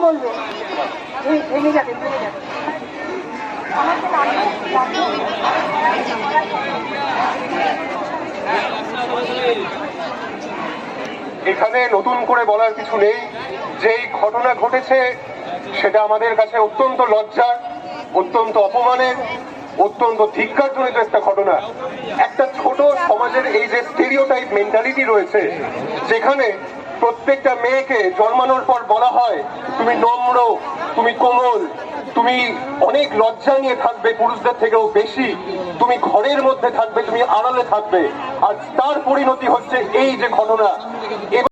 বলবো, ভেঙে যাবে ভেঙে যাবে। এখানে নতুন করে বলার কিছু নেই। যেই ঘটনা ঘটেছে সেটা আমাদের কাছে অত্যন্ত লজ্জার, অত্যন্ত অপমানের, অত্যন্ত ধিক্কারজনিত একটা ঘটনা। একটা ছোট সমাজের এই যে স্টেরিওটাইপ মেন্টালিটি রয়েছে, যেখানে প্রত্যেকটা মেয়েকে জন্মানোর পর বলা হয় তুমি নম্র, তুমি কোমল, তুমি অনেক লজ্জা নিয়ে থাকবে পুরুষদের থেকেও বেশি, তুমি ঘরের মধ্যে থাকবে, তুমি আড়ালে থাকবে। আর তার পরিণতি হচ্ছে এই যে ঘটনা।